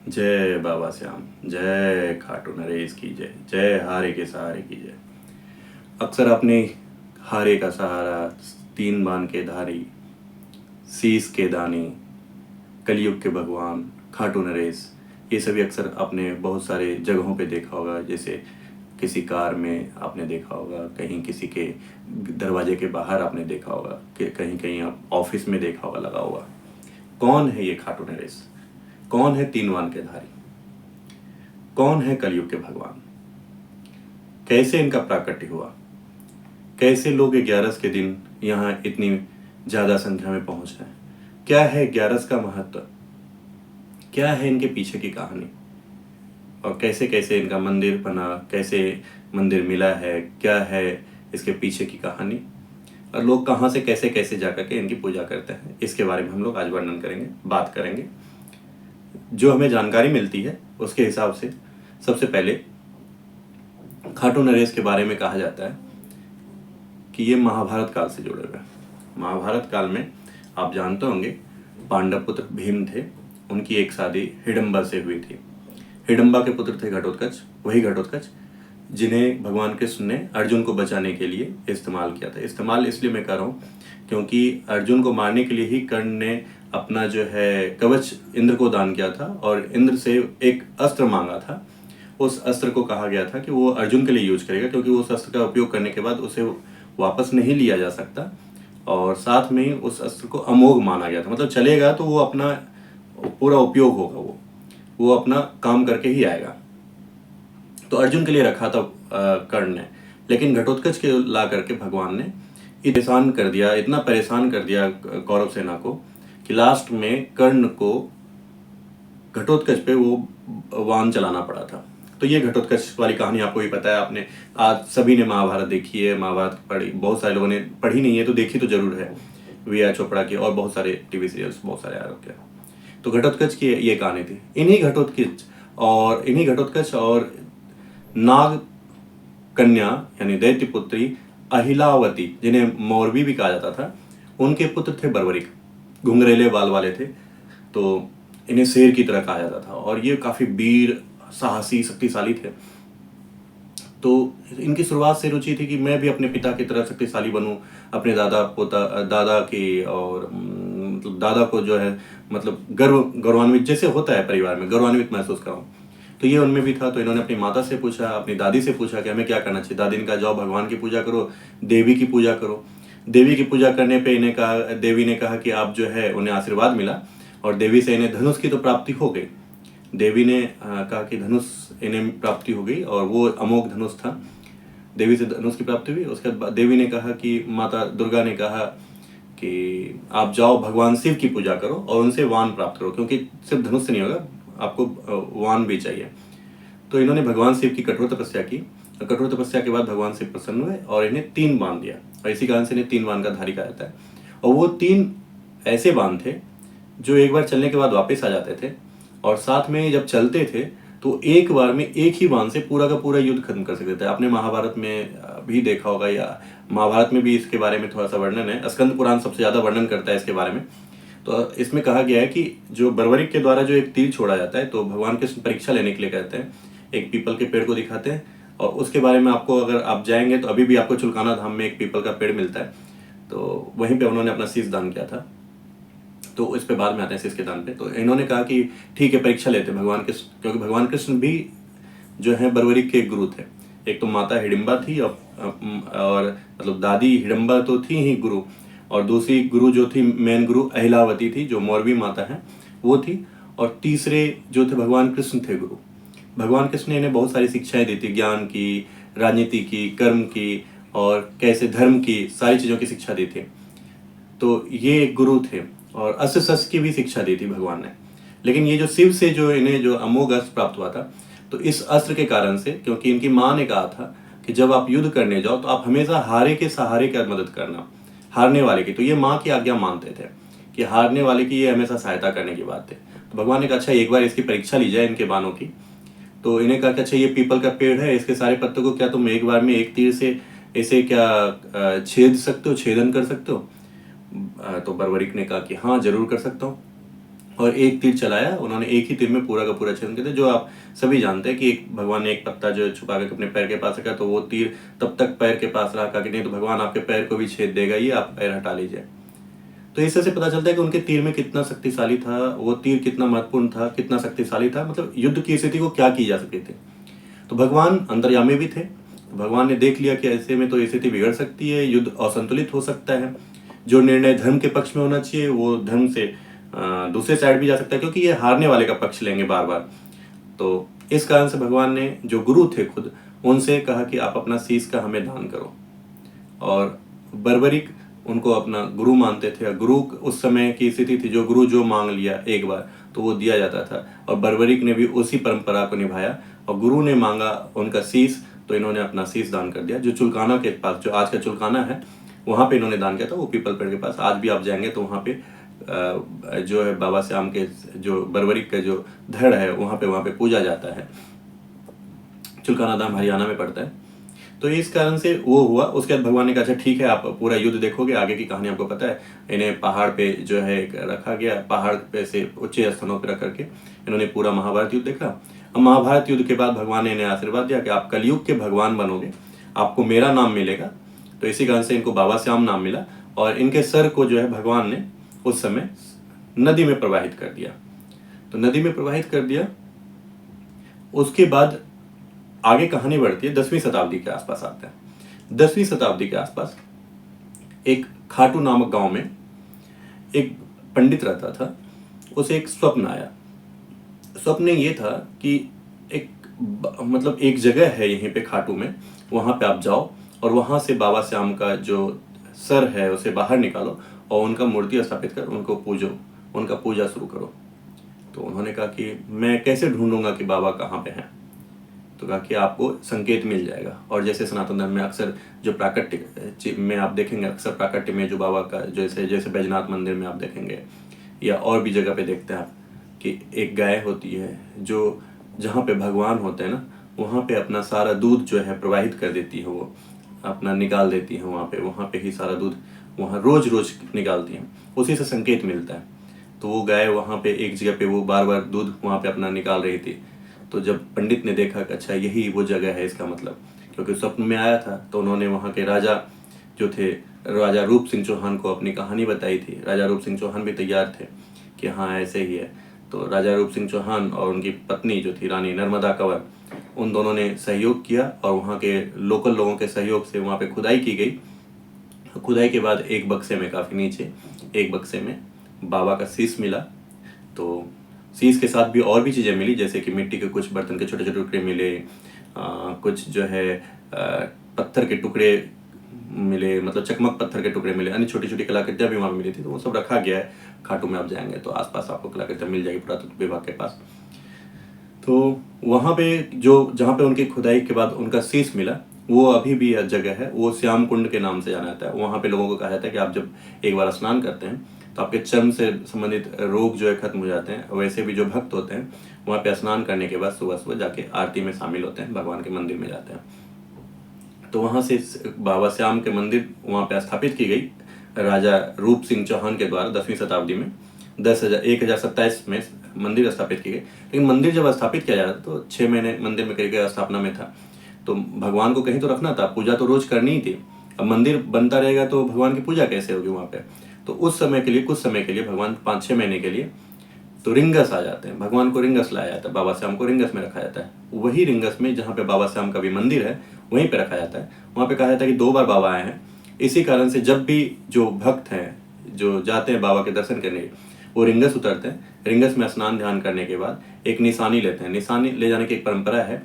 जय बाबा श्याम, जय खाटू नरेश की जय, जय हारे के सहारे की जय। अक्सर अपने हारे का सहारा, तीन बान के धारी, शीस के दानी, कलयुग के भगवान खाटू नरेश, ये सभी अक्सर आपने बहुत सारे जगहों पे देखा होगा। जैसे किसी कार में आपने देखा होगा, कहीं किसी के दरवाजे के बाहर आपने देखा होगा, कि कहीं कहीं आप ऑफिस में देखा होगा लगा हुआ। कौन है ये खाटू नरेश? कौन है तीन बान के धारी? कौन है कलयुग के भगवान? कैसे इनका प्राकट्य हुआ? कैसे लोग 11 के दिन यहाँ इतनी ज़्यादा संख्या में पहुँच रहे हैं? क्या है 11 का महत्व? क्या है इनके पीछे की कहानी? और कैसे कैसे इनका मंदिर बना, कैसे मंदिर मिला है, क्या है इसके पीछे की कहानी, और लोग कहाँ से कैसे कैसे जा करके इनकी पूजा करते हैं, इसके बारे में हम लोग आज वर्णन करेंगे, बात करेंगे। जो हमें जानकारी मिलती है उसके हिसाब से सबसे पहले खाटू नरेश के बारे में कहा जाता है कि ये महाभारत काल से जुड़े हुए हैं। महाभारत काल में आप जानते होंगे, पांडव पुत्र भीम थे, उनकी एक शादी हिडम्बा से हुई थी। हिडम्बा के पुत्र थे घटोत्कच, वही घटोत्कच जिन्हें भगवान कृष्ण ने अर्जुन को बचाने के लिए इस्तेमाल किया था। इस्तेमाल इसलिए मैं कर रहा हूँ क्योंकि अर्जुन को मारने के लिए ही कर्ण ने अपना जो है कवच इंद्र को दान किया था और इंद्र से एक अस्त्र मांगा था। उस अस्त्र को कहा गया था कि वो अर्जुन के लिए यूज करेगा, क्योंकि उस अस्त्र का उपयोग करने के बाद उसे वापस नहीं लिया जा सकता, और साथ में ही उस अस्त्र को अमोघ माना गया था। मतलब चलेगा तो वो अपना पूरा उपयोग होगा, वो अपना काम करके ही आएगा। तो अर्जुन के लिए रखा था कर्ण ने, लेकिन घटोत्कच के ला करके भगवान ने परेशान कर दिया, इतना परेशान कर दिया कौरव सेना को कि लास्ट में कर्ण को घटोत्कच पे वो वान चलाना पड़ा था। तो ये घटोत्कच वाली कहानी आपको भी पता है। आपने आज सभी ने महाभारत देखी है, महाभारत पढ़ी, बहुत सारे लोगों ने पढ़ी नहीं है तो देखी तो जरूर है, वी आर चोपड़ा की और बहुत सारे टीवी सीरियल्स बहुत सारे आ रखे हैं। तो घटोत्कच की ये कहानी थी। इन्हीं घटोत्कच और नाग कन्या यानी दैत्य पुत्री अहिलावती, जिन्हें मौरवी भी कहा जाता था, उनके पुत्र थे बर्बरिक, घुंघरेले बाल वाले थे। तो इन्हें शेर की तरह कहा जाता था और ये काफी वीर, साहसी, शक्तिशाली थे। तो इनकी शुरुआत से रुचि थी कि मैं भी अपने पिता की तरह शक्तिशाली बनूं, अपने दादा की और मतलब दादा को जो है मतलब गौरवान्वित जैसे होता है परिवार में, गौरवान्वित महसूस कराऊं। तो ये उनमें भी था। तो इन्होंने अपनी माता से पूछा, अपनी दादी से पूछा कि हमें क्या करना चाहिए। दादी ने कहा जाओ भगवान की पूजा करो, देवी की पूजा करो। देवी की पूजा करने पे देवी ने कहा कि आप जो है, उन्हें आशीर्वाद मिला और देवी से इन्हें धनुष की तो प्राप्ति हो गई। देवी ने कहा कि धनुष इन्हें प्राप्ति हो गई और वो अमोघ धनुष था। देवी से धनुष की प्राप्ति हुई। उसके बाद देवी ने कहा कि माता दुर्गा ने कहा कि आप जाओ भगवान शिव की पूजा करो और उनसे वान प्राप्त करो, क्योंकि सिर्फ धनुष से नहीं होगा, आपको वान भी चाहिए। तो इन्होंने भगवान शिव की कठोर तपस्या की और कठोर तपस्या के बाद भगवान शिव प्रसन्न हुए और इन्हें 3 बाण दिया, और इसी कारण से इन्हें 3 बाण का धारी कहा जाता है। और वो 3 ऐसे बाण थे जो एक बार चलने के बाद वापस आ जाते थे, और साथ में जब चलते थे तो एक बार में एक ही बाण से पूरा का पूरा युद्ध खत्म कर सकते थे। आपने महाभारत में भी देखा होगा, या महाभारत में भी इसके बारे में थोड़ा सा वर्णन है। स्कंद पुराण सबसे ज्यादा वर्णन करता है इसके बारे में। तो इसमें कहा गया है कि जो बर्बरिक के द्वारा जो एक तीर छोड़ा जाता है, तो भगवान कृष्ण परीक्षा लेने के लिए कहते हैं, एक पीपल के पेड़ को दिखाते हैं, और उसके बारे में आपको अगर आप जाएंगे तो अभी भी आपको चुलकाना धाम में एक पीपल का पेड़ मिलता है। तो वहीं पे उन्होंने अपना शीश दान किया था। तो इस पे बाद में आते हैं शीश के दान पे। तो इन्होंने कहा कि ठीक है, परीक्षा लेते हैं भगवान कृष्ण, क्योंकि भगवान कृष्ण भी जो है बर्बरिक के गुरु थे। एक तो माता हिडिंबा थी और मतलब दादी हिडिंबा तो थी ही गुरु, और दूसरी गुरु जो थी, मेन गुरु अहिलावती थी, जो मौरवी माता है वो थी, और तीसरे जो थे भगवान कृष्ण थे गुरु। भगवान कृष्ण ने इन्हें बहुत सारी शिक्षाएं दी थी, ज्ञान की, राजनीति की, कर्म की, और कैसे धर्म की, सारी चीज़ों की शिक्षा दी थी। तो ये एक गुरु थे, और अस्त्र शस्त्र की भी शिक्षा दी थी भगवान ने। लेकिन ये जो शिव से जो इन्हें जो अमोघ अस्त्र प्राप्त हुआ था, तो इस अस्त्र के कारण से, क्योंकि इनकी माँ ने कहा था कि जब आप युद्ध करने जाओ तो आप हमेशा हारे के सहारे की मदद करना, हारने वाले की। तो ये माँ की आज्ञा मानते थे कि हारने वाले की ये हमेशा सहायता करने की बात है। तो भगवान ने कहा अच्छा एक बार इसकी परीक्षा ली जाए, इनके बाणों की। तो इन्हें कहा कि अच्छा ये पीपल का पेड़ है, इसके सारे पत्तों को क्या तुम एक बार में एक तीर से इसे क्या छेद सकते हो, छेदन कर सकते हो? तो बर्बरिक ने कहा कि हाँ जरूर कर सकता हूँ। और एक तीर चलाया उन्होंने, एक ही तीर में पूरा का पूरा छेद कर दिया। जो आप सभी जानते हैं कि एक भगवान ने एक पत्ता जो छुपा के अपने पैर के पास रखा, तो वो तीर तब तक पैर के पास रखा कि नहीं तो भगवान आपके पैर को भी छेद देगा, ये आप पैर हटा लीजिए। तो इससे से पता चलता है कि उनके तीर में कितना शक्तिशाली था, वो तीर कितना महत्वपूर्ण था, कितना शक्तिशाली था, मतलब युद्ध की स्थिति को क्या की जा सकती थी। तो भगवान अंतर्यामी भी थे, तो भगवान ने देख लिया कि ऐसे में तो स्थिति बिगड़ सकती है, युद्ध असंतुलित हो सकता है, जो निर्णय धर्म के पक्ष में होना चाहिए वो धर्म से दूसरे साइड भी जा सकता है, क्योंकि ये हारने वाले का पक्ष लेंगे बार बार। तो इस कारण से भगवान ने, जो गुरु थे खुद, उनसे कहा कि आप अपना शीश का हमें दान करो। और बर्बरिक उनको अपना गुरु मानते थे, गुरु उस समय की स्थिति थी, जो गुरु जो मांग लिया एक बार तो वो दिया जाता था, और बर्बरिक ने भी उसी परंपरा को निभाया, और गुरु ने मांगा उनका शीश, तो इन्होंने अपना शीश दान कर दिया। जो चुलकाना के पास, जो आज का चुलकाना है, वहाँ पे इन्होंने दान किया था, वो पीपल पेड़ के पास। आज भी आप जाएंगे तो वहाँ पे जो है बाबा श्याम के, जो बर्बरिक का जो धड़ है, वहाँ पे पूजा जाता है। चुलकाना धाम हरियाणा में पड़ता है। तो इस कारण से वो हुआ। उसके बाद भगवान ने कहा अच्छा ठीक है, आप पूरा युद्ध देखोगे, आगे की कहानी आपको पता है। इन्हें पहाड़ पे जो है रखा गया, पहाड़ पे से ऊंचे स्थानों पर रख करके इन्होंने पूरा महाभारत युद्ध देखा। अब महाभारत युद्ध के बाद भगवान ने इन्हें आशीर्वाद दिया कि आप कलयुग के भगवान बनोगे, आपको मेरा नाम मिलेगा। तो इसी कारण से इनको बाबा श्याम नाम मिला, और इनके सर को जो है भगवान ने उस समय नदी में प्रवाहित कर दिया। तो नदी में प्रवाहित कर दिया। उसके बाद आगे कहानी बढ़ती है, 10वीं शताब्दी के आसपास आता है। 10वीं शताब्दी के आसपास एक खाटू नामक गांव में एक पंडित रहता था। उसे एक स्वप्न आया। स्वप्न ये था कि एक मतलब एक जगह है यहीं पे खाटू में, वहां पे आप जाओ और वहां से बाबा श्याम का जो सर है उसे बाहर निकालो और उनका मूर्ति स्थापित कर उनको पूजो, उनका पूजा शुरू करो। तो उन्होंने कहा कि मैं कैसे ढूंढूंगा कि बाबा कहाँ पे हैं। तो कहा कि आपको संकेत मिल जाएगा। और जैसे सनातन धर्म में अक्सर जो प्राकट्य में आप देखेंगे, अक्सर प्राकट्य में जो बाबा का जैसे बैजनाथ मंदिर में आप देखेंगे या और भी जगह पे देखते हैं आप कि एक गाय होती है जो जहाँ पे भगवान होते हैं ना, वहाँ पे अपना सारा दूध जो है प्रवाहित कर देती है, वो अपना निकाल देती है वहाँ पे ही सारा दूध वहाँ रोज रोज निकालती है, उसी से संकेत मिलता है। तो वो गाय वहाँ पे एक जगह पे वो बार बार दूध वहाँ पे अपना निकाल रही थी। तो जब पंडित ने देखा कि अच्छा यही वो जगह है इसका मतलब, क्योंकि स्वप्न में आया था, तो उन्होंने वहाँ के राजा जो थे, राजा रूप सिंह चौहान को अपनी कहानी बताई थी। राजा रूप सिंह चौहान भी तैयार थे कि हाँ ऐसे ही है। तो राजा रूप सिंह चौहान और उनकी पत्नी जो थी रानी नर्मदा कंवर, उन दोनों ने सहयोग किया और वहाँ के लोकल लोगों के सहयोग से वहाँ पे खुदाई की गई। खुदाई के बाद एक बक्से में, काफ़ी नीचे एक बक्से में बाबा का शीश मिला। तो शीश के साथ भी और भी चीज़ें मिली, जैसे कि मिट्टी के कुछ बर्तन के छोटे छोटे टुकड़े मिले, कुछ जो है पत्थर के टुकड़े मिले, मतलब चकमक पत्थर के टुकड़े मिले, अन्य छोटी छोटी कलाकृतियाँ भी वहाँ मिली थी। तो वो सब रखा गया है। खाटू में आप जाएंगे तो आसपास आपको कलाकृतियाँ मिल जाएगी पुरातत्व विभाग के पास। तो वहाँ पे जो जहाँ पे उनकी खुदाई के बाद उनका शीश मिला, वो अभी भी जगह है, वो श्याम कुंड के नाम से जाना जाता है। वहाँ पे लोगों को कहा जाता है कि आप जब एक बार स्नान करते हैं तो आपके चर्म से संबंधित रोग जो है खत्म हो जाते हैं। वैसे भी जो भक्त होते हैं वहाँ पे स्नान करने के बाद सुबह सुबह जाके आरती में शामिल होते हैं, भगवान के मंदिर में जाते हैं। तो वहाँ से बाबा श्याम के मंदिर वहाँ पे स्थापित की गई राजा रूप सिंह चौहान के द्वारा 10वीं शताब्दी में। 1027 में मंदिर स्थापित की गई। लेकिन मंदिर जब स्थापित किया जा रहा था तो 6 महीने मंदिर में करीब स्थापना में था। तो भगवान को कहीं तो रखना था, पूजा तो रोज करनी ही थी। अब मंदिर बनता रहेगा तो भगवान की पूजा कैसे होगी वहाँ पे। तो उस समय के लिए, कुछ समय के लिए, भगवान 5-6 महीने के लिए तो रिंगस आ जाते हैं। भगवान को रिंगस लाया जाता है, बाबा श्याम को रिंगस में रखा जाता है। वही रिंगस में जहाँ पे बाबा श्याम का भी मंदिर है वहीं पे रखा जाता है। वहाँ पे कहा जाता है कि 2 बार बाबा आए हैं। इसी कारण से जब भी जो भक्त हैं जो जाते हैं बाबा के दर्शन करने, वो रिंगस उतरते हैं। रिंगस में स्नान ध्यान करने के बाद एक निशानी लेते हैं। निशानी ले जाने की एक परंपरा है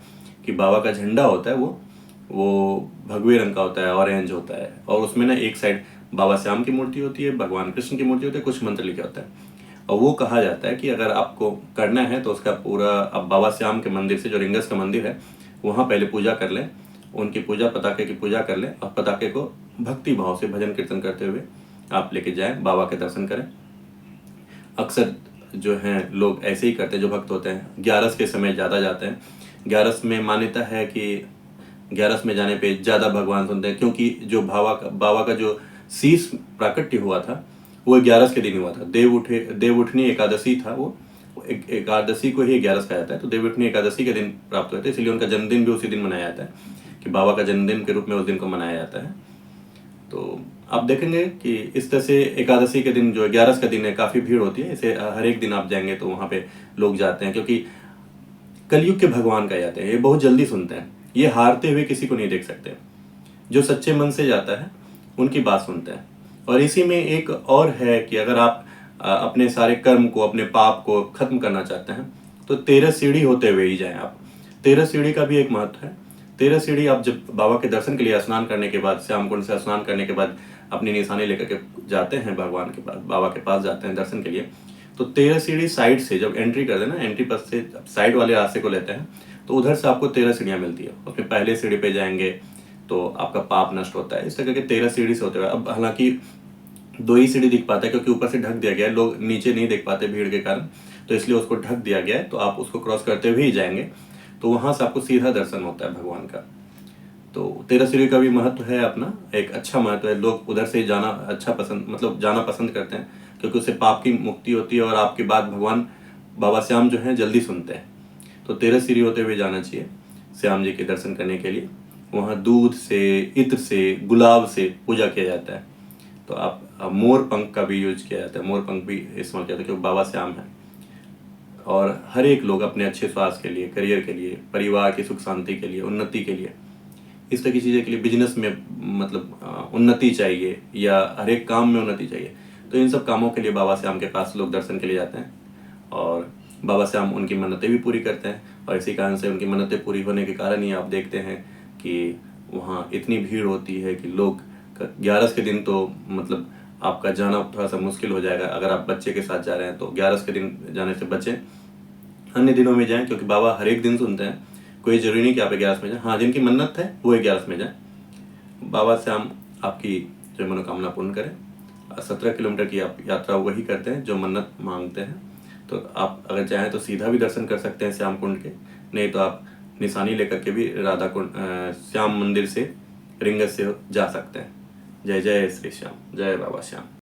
कि बाबा का झंडा होता है वो भगवे रंग का होता है, ऑरेंज होता है, और उसमें ना एक साइड बाबा श्याम की मूर्ति होती है, भगवान कृष्ण की मूर्ति होती है, कुछ मंत्र लिखे होता है। और वो कहा जाता है कि अगर आपको करना है तो उसका पूरा, अब बाबा श्याम के मंदिर से, जो रिंगस का मंदिर है, वहाँ पहले पूजा कर लें, उनकी पूजा, पताके की पूजा कर लें, और पताके को भक्ति भाव से भजन कीर्तन करते हुए आप लेके जाएं, बाबा के दर्शन करें। अक्सर जो हैं लोग ऐसे ही करते हैं जो भक्त होते हैं। 11 के समय ज़्यादा जाते हैं। 11 में मान्यता है कि 11 में जाने पे ज़्यादा भगवान सुनते हैं, क्योंकि जो बाबा का जो शीश प्राकट्य हुआ था वो 11 के दिन हुआ था। देवउठनी एकादशी था वो, एकादशी को ही 11 कहा जाता है, तो देवउठनी एकादशी के दिन प्राप्त हुए थे, इसलिए उनका जन्मदिन भी उसी दिन मनाया जाता है, कि बाबा का जन्मदिन के रूप में उस दिन को मनाया जाता है। तो आप देखेंगे कि इस तरह से एकादशी के दिन जो 11 का दिन है काफ़ी भीड़ होती है, इसे हर एक दिन आप जाएंगे तो वहाँ पे लोग जाते हैं, क्योंकि कलयुग के भगवान कहे जाते हैं, ये बहुत जल्दी सुनते हैं, ये हारते हुए किसी को नहीं देख सकते। जो सच्चे मन से जाता है उनकी बात सुनते हैं। और इसी में एक और है कि अगर आप अपने सारे कर्म को, अपने पाप को खत्म करना चाहते हैं तो 13 सीढ़ी होते हुए ही जाएं आप। 13 सीढ़ी का भी एक महत्व है। 13 सीढ़ी आप जब बाबा के दर्शन के लिए स्नान करने के बाद, श्याम कुंड से स्नान करने के बाद अपनी निशानी लेकर के जाते हैं भगवान के पास, बाबा के पास जाते हैं दर्शन के लिए, तो 13 सीढ़ी साइड से जब एंट्री कर देना, एंट्री पास से साइड वाले रास्ते को लेते हैं तो उधर से आपको 13 सीढ़ियाँ मिलती है। उसमें पहले सीढ़ी पे जाएंगे तो आपका पाप नष्ट होता है। इस तरह के 13 सीढ़ी से होते हुए, अब हालांकि 2 ही सीढ़ी दिख पाता है क्योंकि ऊपर से ढक दिया गया है, लोग नीचे नहीं देख पाते भीड़ के कारण, तो इसलिए उसको ढक दिया गया है, तो आप उसको क्रॉस करते हुए ही जाएंगे तो वहां से आपको सीधा दर्शन होता है भगवान का। तो 13 सीढ़ी का भी महत्व है अपना, एक अच्छा महत्व है। लोग उधर से जाना अच्छा पसंद, मतलब जाना पसंद करते हैं, क्योंकि उससे पाप की मुक्ति होती है और आपकी बात भगवान बाबा श्याम जो है जल्दी सुनते हैं। तो 13 सीढ़ी होते हुए जाना चाहिए श्याम जी के दर्शन करने के लिए। वहाँ दूध से, इत्र से, गुलाब से पूजा किया जाता है। तो आप मोर पंख का भी यूज किया जाता है, मोर पंख भी इस्तेमाल किया जाता है क्योंकि बाबा श्याम है। और हर एक लोग अपने अच्छे स्वास्थ्य के लिए, करियर के लिए, परिवार की सुख शांति के लिए, उन्नति के लिए, इस तरह की चीज़ें के लिए, बिजनेस में मतलब उन्नति चाहिए या हर एक काम में उन्नति चाहिए, तो इन सब कामों के लिए बाबा श्याम के पास लोग दर्शन के लिए जाते हैं। और बाबा श्याम उनकी मन्नतें भी पूरी करते हैं, और इसी कारण से उनकी मन्नतें पूरी होने के कारण ही आप देखते हैं कि वहाँ इतनी भीड़ होती है कि लोग 11 के दिन तो मतलब आपका जाना थोड़ा सा मुश्किल हो जाएगा। अगर आप बच्चे के साथ जा रहे हैं तो 11 के दिन जाने से बचें, अन्य दिनों में जाएं, क्योंकि बाबा हर एक दिन सुनते हैं। कोई जरूरी नहीं कि आप 11 में जाएं, हाँ जिनकी मन्नत है वो 11 में जाएं। बाबा श्याम आपकी जो मनोकामना पूर्ण करें। 17 किलोमीटर की आप यात्रा वही करते हैं जो मन्नत मांगते हैं। तो आप अगर चाहें तो सीधा भी दर्शन कर सकते हैं श्याम कुंड के, नहीं तो आप निशानी लेकर के भी राधा कुंड श्याम मंदिर से रिंगस से जा सकते हैं। जय जय श्री श्याम, जय बाबा श्याम।